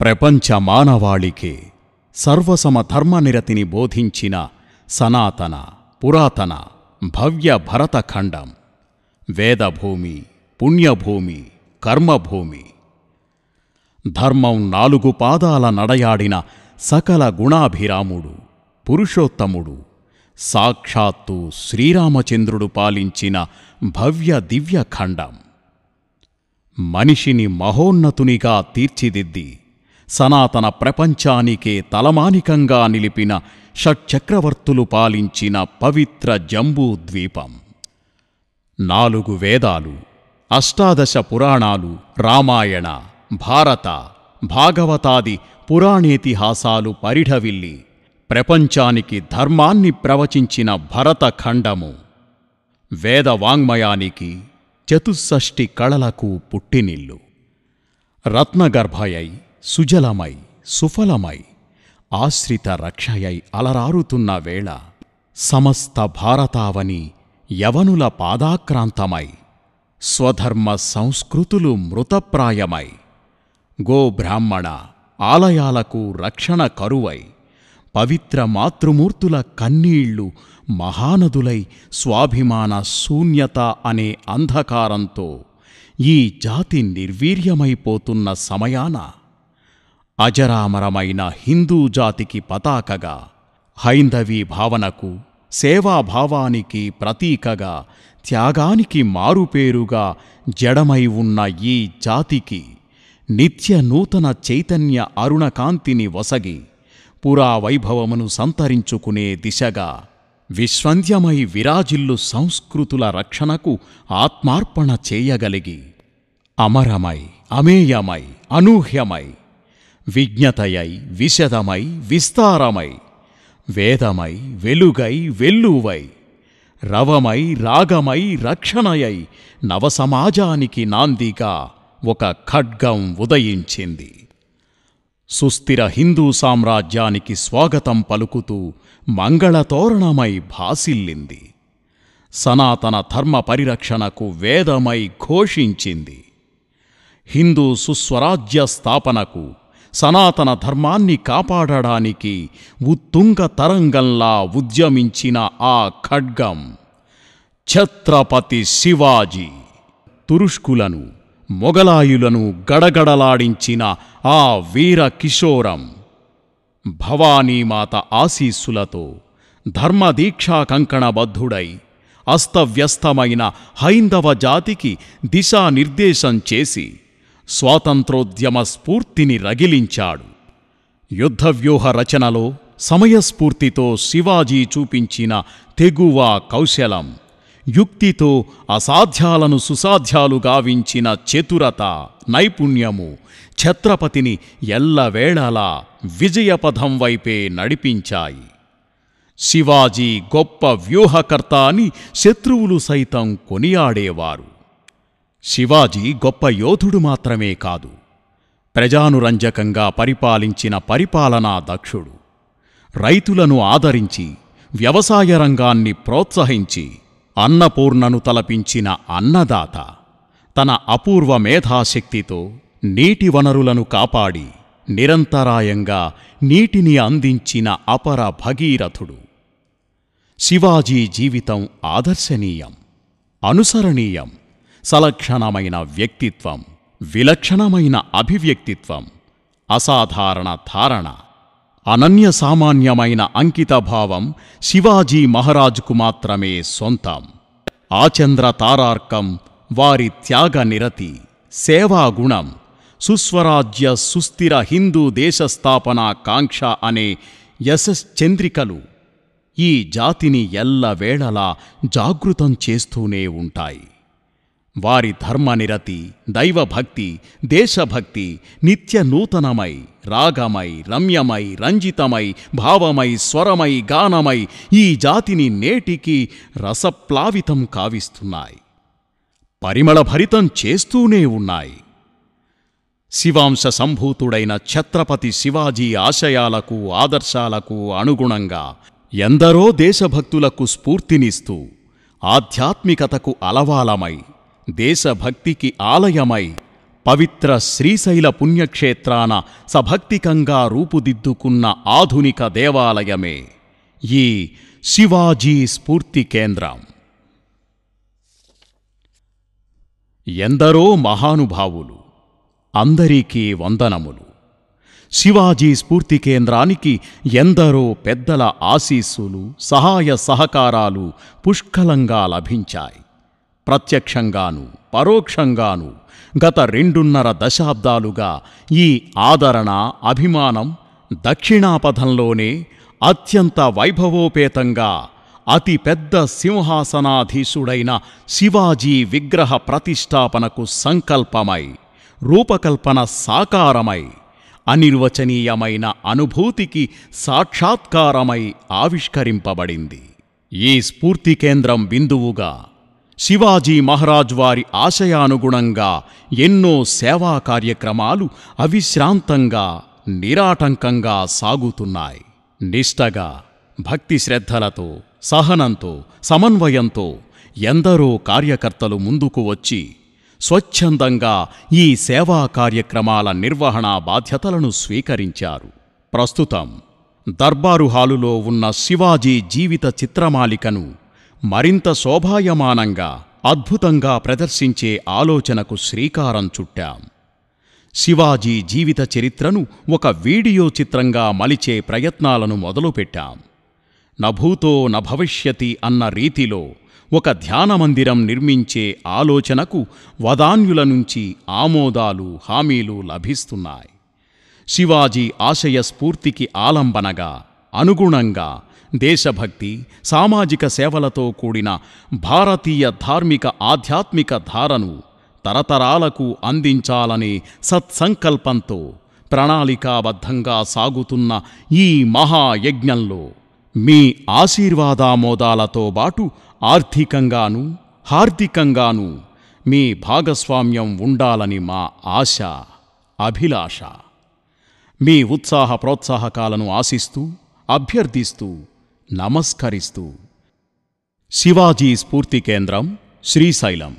ప్రపంచ మానవాళికే సర్వసమధర్మనిరతిని బోధించిన సనాతన పురాతన భవ్య భరతఖండం వేదభూమి, పుణ్యభూమి, కర్మభూమి. ధర్మం 4 పాదాల నడయాడిన సకల గుణాభిరాముడు, పురుషోత్తముడు, సాక్షాత్తు శ్రీరామచంద్రుడు పాలించిన భవ్య దివ్యఖండం. మనిషిని మహోన్నతునిగా తీర్చిదిద్ది సనాతన ప్రపంచానికే తలమానికంగా నిలిపిన షట్చక్రవర్తులు పాలించిన పవిత్ర జంబూద్వీపం. 4 వేదాలు, 18 పురాణాలు, రామాయణ, భారత, భాగవతాది పురాణేతిహాసాలు పరిఢవిల్లి ప్రపంచానికి ధర్మాన్ని ప్రవచించిన భరతఖండము. వేదవాంగ్మయానికి, చతుషష్ఠి కళలకు పుట్టినిల్లు. రత్నగర్భయై, సుజలమై, సుఫలమై, ఆశ్రిత రక్షయై అలరారుతున్న వేళ సమస్త భారతావని యవనుల పాదాక్రాంతమై, స్వధర్మ సంస్కృతులు మృతప్రాయమై, గోబ్రాహ్మణ ఆలయాలకు రక్షణ కరువై, పవిత్ర మాతృమూర్తుల కన్నీళ్లు మహానదులై స్వాభిమాన శూన్యత అనే అంధకారంతో ఈ జాతి నిర్వీర్యమైపోతున్న సమయాన అజరామరమైన హిందూ జాతికి పతాకగా, హైందవీ భావనకు, సేవాభావానికి ప్రతీకగా, త్యాగానికి మారుపేరుగా జడమై ఉన్న ఈ జాతికి నిత్య నూతన చైతన్య అరుణకాంతిని వసగి పురావైభవమును సంతరించుకునే దిశగా విశ్వంద్యమై విరాజిల్లు సంస్కృతుల రక్షణకు ఆత్మార్పణ చేయగలిగి అమరమై, అమేయమై, అనూహ్యమై, విజ్ఞతయై, విశదమై, విస్తారమై, వేదమై, వెలుగై, వెల్లువై, రవమై, రాగమై, రక్షణయై నవసమాజానికి నాందిగా ఒక ఖడ్గం ఉదయించింది. సుస్థిర హిందూ సామ్రాజ్యానికి స్వాగతం పలుకుతూ మంగళతోరణమై భాసిల్లింది. సనాతన ధర్మ పరిరక్షణకు వేదమై ఘోషించింది. హిందూ సుస్వరాజ్య స్థాపనకు, సనాతన ధర్మాన్ని కాపాడడానికి ఉత్తుంగ తరంగంలా ఉద్యమించిన ఆ ఖడ్గం ఛత్రపతి శివాజీ. తురుష్కులను, మొగలాయులను గడగడలాడించిన ఆ వీర కిశోరం భవానీమాత ఆశీస్సులతో ధర్మదీక్షా కంకణబద్ధుడై అస్తవ్యస్తమైన హైందవ జాతికి దిశానిర్దేశం చేసి స్వాతంత్రోద్యమ స్ఫూర్తిని రగిలించాడు. యుద్ధవ్యూహ రచనలో సమయస్ఫూర్తితో శివాజీ చూపించిన తెగువ, కౌశలం, యుక్తితో అసాధ్యాలను సుసాధ్యాలు గావించిన చతురత, నైపుణ్యము ఛత్రపతిని ఎల్లవేళలా విజయపథం వైపే నడిపించాయి. శివాజీ గొప్ప వ్యూహకర్త అని శత్రువులు సైతం కొనియాడేవారు. శివాజీ గొప్ప యోధుడు మాత్రమే కాదు, ప్రజానురంజకంగా పరిపాలించిన పరిపాలనా దక్షుడు. రైతులను ఆదరించి, వ్యవసాయ రంగాన్ని ప్రోత్సహించి అన్నపూర్ణను తలపించిన అన్నదాత. తన అపూర్వ మేధాశక్తితో నీటి వనరులను కాపాడి నిరంతరాయంగా నీటిని అందించిన అపర భగీరథుడు. శివాజీ జీవితం ఆదర్శనీయం, అనుసరణీయం. సలక్షణమైన వ్యక్తిత్వం, విలక్షణమైన అభివ్యక్తిత్వం, అసాధారణ ధారణ, అనన్యసామాన్యమైన అంకితభావం శివాజీ మహారాజుకు మాత్రమే సొంతం. ఆచంద్ర తారార్కం వారి త్యాగనిరతి, సేవాగుణం, సుస్వరాజ్య సుస్థిర హిందూ దేశస్థాపన కాంక్ష అనే యశశ్చంద్రికలు ఈ జాతిని ఎల్లవేళలా జాగృతం చేస్తూనే ఉంటాయి. వారి ధర్మనిరతి, దైవభక్తి, దేశభక్తి నిత్య నూతనమై, రాగమై, రమ్యమై, రంజితమై, భావమై, స్వరమై, గానమై ఈ జాతిని నేటికి రసప్లావితం కావిస్తున్నాయి, పరిమళభరితం చేస్తూనే ఉన్నాయి. శివాంశ సంభూతుడైన ఛత్రపతి శివాజీ ఆశయాలకు, ఆదర్శాలకు అనుగుణంగా ఎందరో దేశభక్తులకు స్ఫూర్తినిస్తూ, ఆధ్యాత్మికతకు అలవాలమై, దేశభక్తికి ఆలయమై పవిత్ర శ్రీశైల పుణ్యక్షేత్రాన సభక్తికంగా రూపుదిద్దుకున్న ఆధునిక దేవాలయమే ఈ శివాజీ స్ఫూర్తి కేంద్రం. ఎందరో మహానుభావులు, అందరికీ వందనములు. శివాజీ స్ఫూర్తి కేంద్రానికి ఎందరో పెద్దల ఆశీస్సులు, సహాయ సహకారాలు పుష్కలంగా లభించాయి. ప్రత్యక్షంగాను పరోక్షంగాను గత 2.5 దశాబ్దాలుగా ఈ ఆదరణ, అభిమానం దక్షిణాపథంలోనే అత్యంత వైభవోపేతంగా అతి పెద్ద సింహాసనాధీశుడైన శివాజీ విగ్రహ ప్రతిష్టాపనకు సంకల్పమై, రూపకల్పన సాకారమై, అనిర్వచనీయమైన అనుభూతికి సాక్షాత్కారమై ఆవిష్కరింపబడింది. ఈ స్ఫూర్తి కేంద్రం బిందువుగా శివాజీ మహారాజ్ వారి ఆశయానుగుణంగా ఎన్నో సేవా కార్యక్రమాలు అవిశ్రాంతంగా, నిరాటంకంగా సాగుతున్నాయి. నిష్టగా, భక్తి శ్రద్ధలతో, సహనంతో, సమన్వయంతో ఎందరో కార్యకర్తలు ముందుకు వచ్చి స్వచ్ఛందంగా ఈ సేవా కార్యక్రమాల నిర్వహణ బాధ్యతలను స్వీకరించారు. ప్రస్తుతం దర్బారు హాలులో ఉన్న శివాజీ జీవిత చిత్రమాలికను మరింత శోభాయమానంగా, అద్భుతంగా ప్రదర్శించే ఆలోచనకు శ్రీకారం చుట్టాం. శివాజీ జీవిత చరిత్రను ఒక వీడియో చిత్రంగా మలిచే ప్రయత్నాలను మొదలుపెట్టాం. నభూతో నభవిష్యతి అన్న రీతిలో ఒక ధ్యానమందిరం నిర్మించే ఆలోచనకు వదాన్యుల నుంచి ఆమోదాలు, హామీలు లభిస్తున్నాయి. శివాజీ ఆశయ స్ఫూర్తికి ఆలంబనగా, అనుగుణంగా దేశభక్తి, సామాజిక సేవలతో కూడిన భారతీయ ధార్మిక ఆధ్యాత్మిక ధారను తరతరాలకు అందించాలనే సత్సంకల్పంతో ప్రణాళికాబద్ధంగా సాగుతున్న ఈ మహాయజ్ఞంలో మీ ఆశీర్వాదామోదాలతో బాటు ఆర్థికంగానూ హార్దికంగానూ మీ భాగస్వామ్యం ఉండాలని మా ఆశ, అభిలాష. మీ ఉత్సాహ ప్రోత్సాహకాలను ఆశిస్తూ, అభ్యర్థిస్తూ, నమస్కరిస్తూ. శివాజీ స్ఫూర్తి కేంద్రం, శ్రీశైలం.